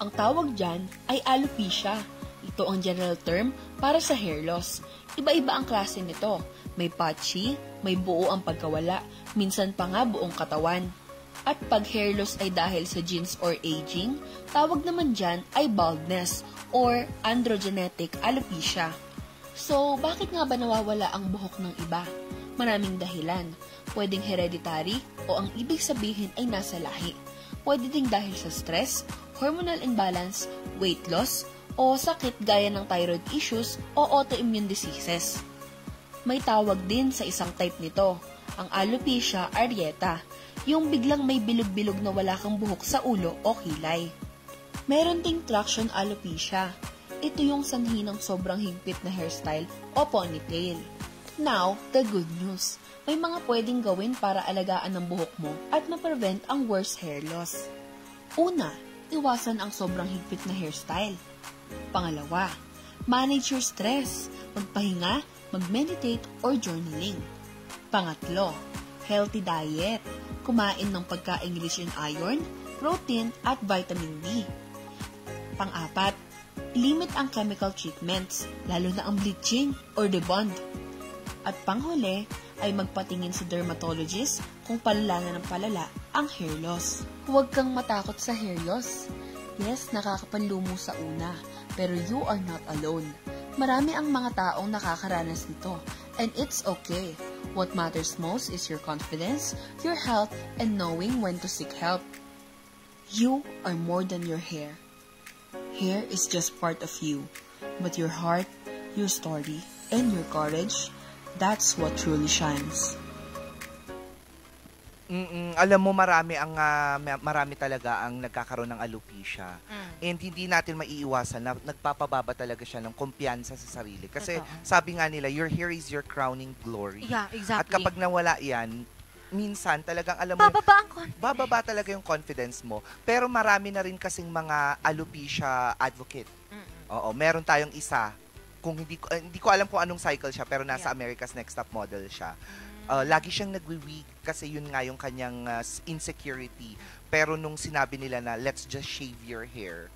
Ang tawag dyan ay alopecia. Ito ang general term para sa hair loss. Iba-iba ang klase nito. May patchy, may buo ang pagkawala, minsan pa nga buong katawan. At pag hair loss ay dahil sa genes or aging, tawag naman dyan ay baldness or androgenetic alopecia. So, bakit nga ba nawawala ang buhok ng iba? Maraming dahilan. Pwedeng hereditary o ang ibig sabihin ay nasa lahi. Pwede ding dahil sa stress, hormonal imbalance, weight loss, o sakit gaya ng thyroid issues o autoimmune diseases. May tawag din sa isang type nito, ang alopecia areata, yung biglang may bilog-bilog na wala kang buhok sa ulo o kilay. Meron ding traction alopecia. Ito yung sanhi ng sobrang higpit na hairstyle o ponytail. Now, the good news. May mga pwedeng gawin para alagaan ang buhok mo at ma-prevent ang worst hair loss. Una, iwasan ang sobrang higpit na hairstyle. Pangalawa, manage your stress. Magpahinga, mag-meditate or journaling. Pangatlo, healthy diet. Kumain ng pagkain rich in iron, protein at vitamin D. Pang-apat, limit ang chemical treatments, lalo na ang bleaching or debond. At panghuli, ay magpatingin sa dermatologist kung palala na ng palala ang hair loss. Huwag kang matakot sa hair loss. Yes, nakakapanlumo sa una, pero you are not alone. Marami ang mga taong nakakaranas nito, and it's okay. What matters most is your confidence, your health, and knowing when to seek help. You are more than your hair. Hair is just part of you, but your heart, your story, and your courage, that's what truly shines. Alam mo, marami talaga ang nagkakaroon ng alopecia. And hindi natin maiiwasan na nagpapababa talaga siya ng kumpiyansa sa sarili. Kasi sabi nga nila, your hair is your crowning glory. Yeah, exactly. At kapag nawala yan, minsan talagang alam mo, bababa talaga yung confidence mo. Pero marami na rin kasing mga alopecia advocate. Oo, meron tayong isa. Kung hindi ko alam kung anong cycle siya, pero nasa America's Next Top Model siya. Lagi siyang nagwi-weak kasi yun nga yung kanyang insecurity. Pero nung sinabi nila na let's just shave your hair,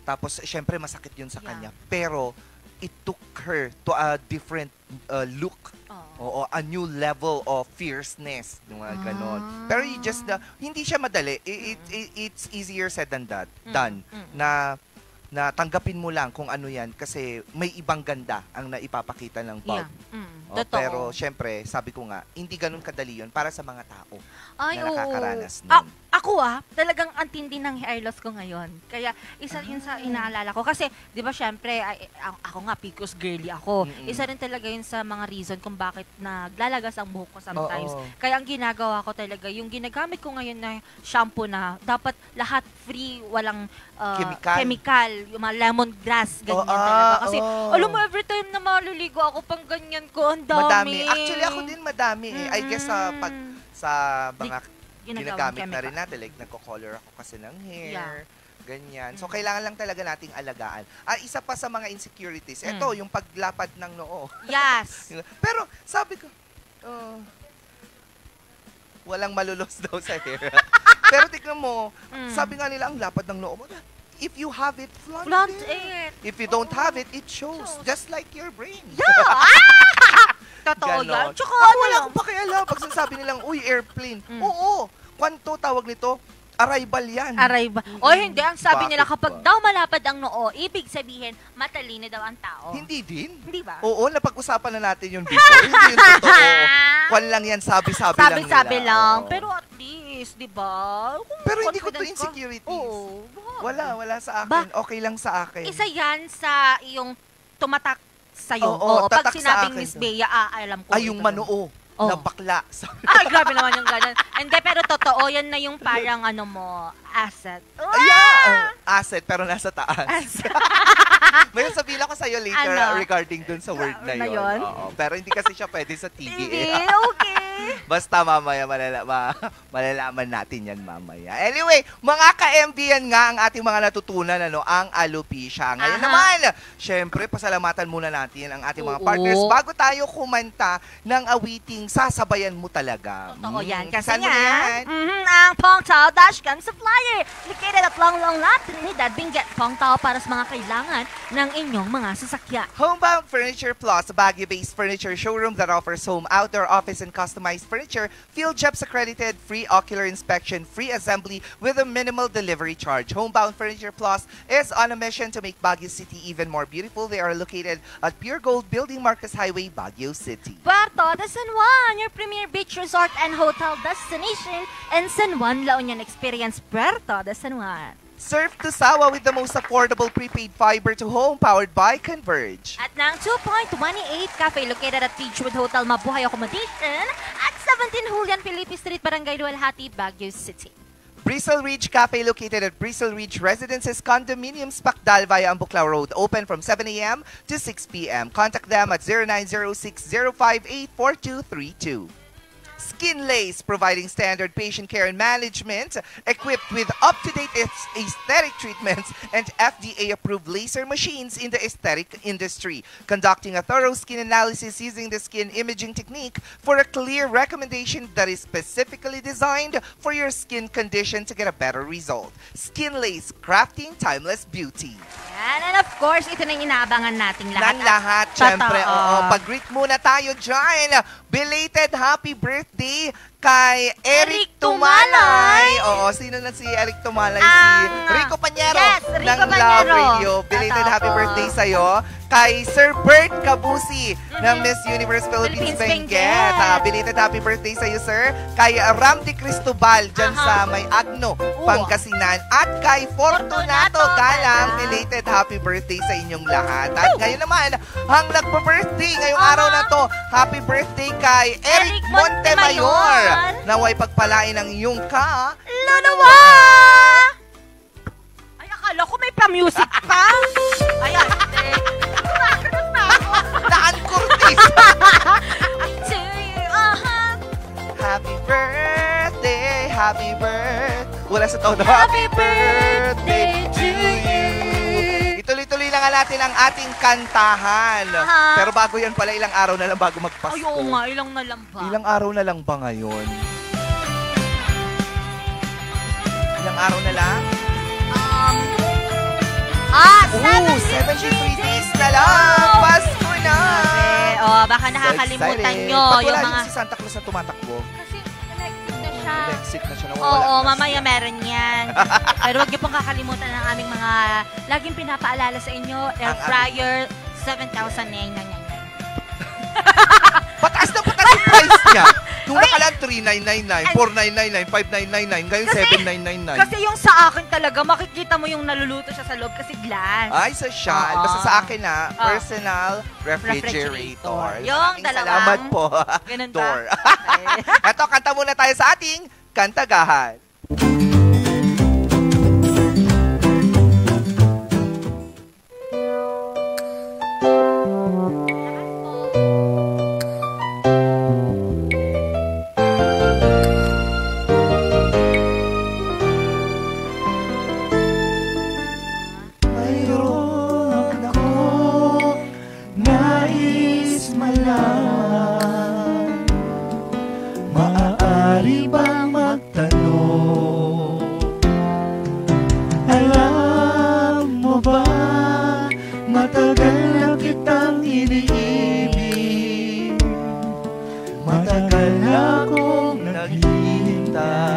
tapos syempre masakit yun sa kanya. Pero it took her to a different look. Oo, a new level of fierceness, mga ganon. Pero you just, hindi siya madali. It's easier said than done. Na tanggapin mo lang kung ano yan kasi may ibang ganda ang naipapakita ng bug. Pero syempre, sabi ko nga, hindi ganun kadali yun para sa mga tao na nakakaranas nun. Ako talagang antindi ng hair loss ko ngayon. Kaya isa yun sa inaalala ko. Kasi, di ba syempre, ako nga, Picos girly ako. Isa rin talaga yun sa mga reason kung bakit naglalagas ang buhok ko sometimes. Kaya ang ginagawa ko talaga, yung ginagamit ko ngayon na shampoo na, dapat lahat free, walang chemical, yung mga lemongrass, ganyan talaga. Kasi, alam mo, every time na maliligo ako, pang ganyan ko, ang dami. Actually, ako din madami. I guess pag sa mga ginagamit na rin natin, like nagko-color ako kasi ng hair, ganyan. So, kailangan lang talaga nating alagaan. Isa pa sa mga insecurities, ito, yung paglapad ng noo. Yes! Pero, sabi ko, walang malulos daw sa hair. Pero tignan mo, sabi nga nila, ang lapad ng noo mo, if you have it, flaunt it. If you don't have it, it shows. Just like your brain. Yeah! Totoo yan. Tsaka wala akong pakialam. Pag sinasabi nilang, uy, airplane. Oo. Kwanto tawag nito? Arrival yan. Arrival. O hindi, ang sabi nila, kapag daw malapad ang noo, ibig sabihin, matalino daw ang tao. Hindi din. Hindi ba? Oo, napag-usapan na natin yun before. Hindi yun totoo. Kwan lang yan, sabi-sabi lang nila. Sabi-sabi lang. Pero at least, di ba? Pero hindi ko to insecurities. Wala sa akin. Okay lang sa akin. Isa yan sa iyong tumatak sa'yo. Pag sinabing Miss Bea, alam ko. Ay, yung manoo. Na bakla. Ay, grabe naman yung gano'n. Hindi, pero totoo, yan na yung parang asset. Asset, pero nasa taas. May sabihin ako sa'yo later regarding dun sa word na yun. Pero hindi kasi siya pwede sa TV. Hindi, okay. Basta mamaya, malalaman natin yan mamaya. Anyway, mga ka-MB yan nga ang ating mga natutunan, ang alopecia. Ngayon naman, syempre, pasalamatan muna natin ang ating mga partners bago tayo kumanta ng awiting sasabayan mo talaga. Totoo yan. Kasi nga, ang Pong Tao Dashcam Supplier. Located at Longlong Lot, Trinidad, Benguet. Pong Tao para sa mga kailangan ng inyong mga sasakyan. Homebound Furniture Plus, a Baguio-based furniture showroom that offers home, outdoor, office, and customized furniture. Field Jeps accredited, free ocular inspection, free assembly with a minimal delivery charge. Homebound Furniture Plus is on a mission to make Baguio City even more beautiful. They are located at Pure Gold Building, Marcos Highway, Baguio City. Puerto de San Juan, your premier beach resort and hotel destination in San Juan, La Union. Experience Puerto de San Juan. Surf to Sawa with the most affordable prepaid fiber to home powered by Converge. At ng 2.18 Cafe located at Beachwood Hotel Mabuhay Accommodation at 17 Julian Felipe Street, Barangay Luwalhati, Baguio City. Bristol Ridge Cafe located at Bristol Ridge Residences Condominiums, Pacdal via Ambuclao Road. Open from 7 a.m. to 6 p.m. Contact them at 0906-058-4232. Skin Lace, providing standard patient care and management, equipped with up-to-date aesthetic treatments and FDA-approved laser machines in the aesthetic industry, conducting a thorough skin analysis using the skin imaging technique for a clear recommendation that is specifically designed for your skin condition to get a better result. Skin Lace, crafting timeless beauty. And of course, ito na yung inaabangan nating lahat. Nang lahat, syempre. Pag-greet muna tayo dyan. Belated happy birthday kay Eric Tumalay. Sino na si Eric Tumalay? Si Rico Pañero ng Love Radio. Belated happy birthday sa'yo. Kay Sir Bert Cabusi ng Miss Universe Philippines Benguet. Belated happy birthday sa'yo, sir. Kay Ramdi Cristobal dyan sa May Agno, Pangasinan. At kay Fortunato Galang, belated happy birthday sa inyong lahat. At ngayon naman, ang nagpa-birthday ngayong araw na to, happy birthday kay Eric Montemayor. Naway pagpalain ng iyong Lunawa! Ay, akala ko may pa-music pa. Ay, ate. Daan Curtis. Happy birthday, happy birthday. Wala sa taon na happy birthday to you. Ituloy-tuloy na nga natin ang ating kantahan. Pero bago yan pala, ilang araw na lang bago magpasko. Ay, oo nga, ilang na lang ba? Ilang araw na lang ba ngayon? Ilang araw na lang? 73 days na lang! Pasko na! Baka baka nakakalimutan excited. nyo Ba't yung wala mga... si Santa Claus na tumatakbo? Kasi Mexico na siya. Mexico na siya. Oo, mamaya meron yan. Pero huwag niyo pong kakalimutan ang aming mga laging pinapaalala sa inyo. Air fryer, 7,999. Pataas na pataas yung price niya. Nung nakalaan, 3,999, 4,999, 5,999, ngayon 7,999. Kasi yung sa akin talaga, makikita mo yung naluluto siya sa loob kasi glass. Ay, sa siya. Basta sa akin na, personal refrigerator. Yung dalawang. Salamat po. Ganun ba? Door. Eto, kanta muna tayo sa ating kantagahan. Maaari bang magtanong? Alam mo ba, matagal na kitang iniibig. Matagal na akong naghihintay.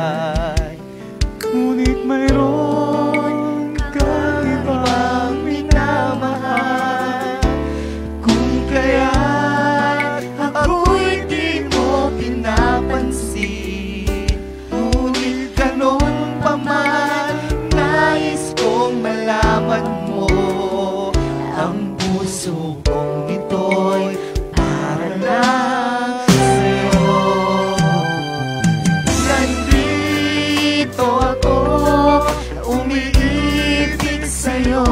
Ngunit mayroon kang ibang minamahal. Kung kaya't ako'y di mo pinapansin, ngunit ganun pa man, nais kong malaman mo, ang puso kong ito'y para lang sa'yo. Nandito ako, umiibig sa'yo,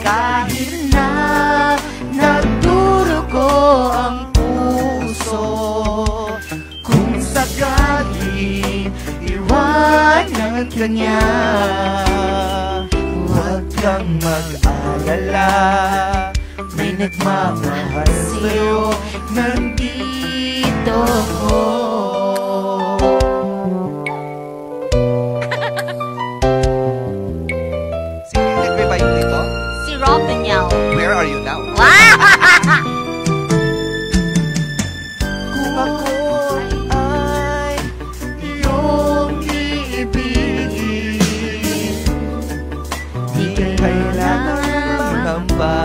kahit na nagdurugo ang puso. Kung sakaling iwanan ka niya, huwag kang mag-alala, may nagmamahal sa'yo, nandito ako. Sino yung nagbe-vibe dito? Si Robin Yao. Where are you now? Kung ako ay iyong iibigin, di kailangan mangamba,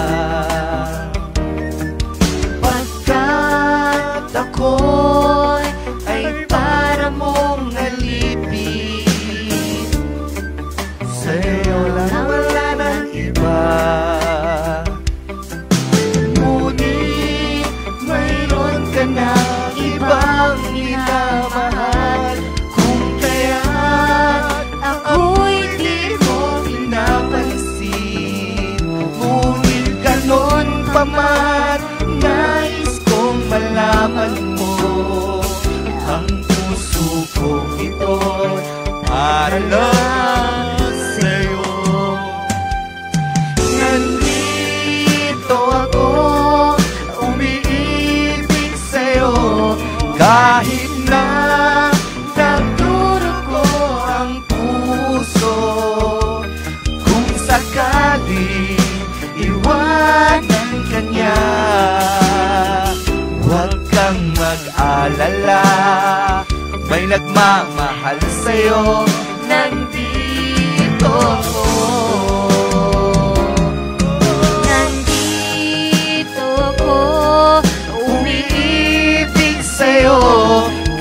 pagkat ako'y ay para mong alipin. Sa'yo lang wala ng iba, ngunit mayroon ka na ibang minamahal. Kung kaya't ako'y di mo pinapansin, ngunit ganon pa man, nais kong malaman mo, ang puso kong ito'y para lang sa'yo. Nandito ako, umiibig sa'yo, kahit na nagdurugo ang puso. Kung sakaling iwanan ka niya, huwag kang mag-alala, may nagmamahal sa'yo, nandito ako. Nandito ako, umiibig sa'yo,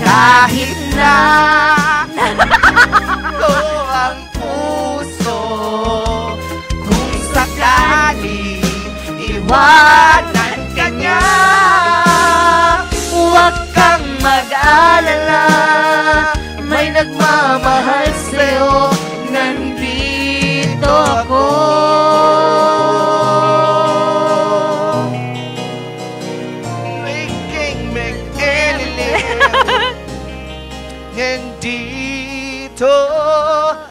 kahit na nandito ang puso. Kung sakaling iwanan ka niya, huwag kang mag-alala, may nagmamahal sa'yo, nandito ako. Making nandito ako.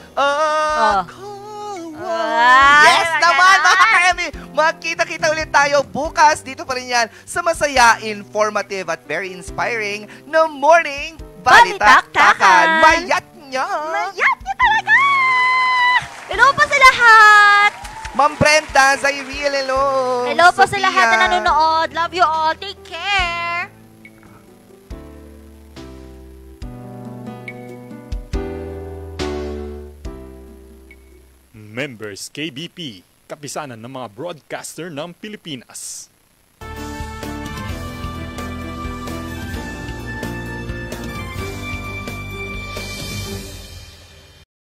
Yes naman, mga ka-Emmy! Magkita-kita ulit tayo bukas. Dito pa rin yan sa masaya, informative at very inspiring na Morning Balitaktakan. Mayat niya! Mayat niya talaga! Hello po sa lahat! Ma'am Brenda, Zyril, hello! Hello po sa Sophia. lahat na nanonood. Love you all. Take care! Members KBP, kapisanan ng mga broadcaster ng Pilipinas.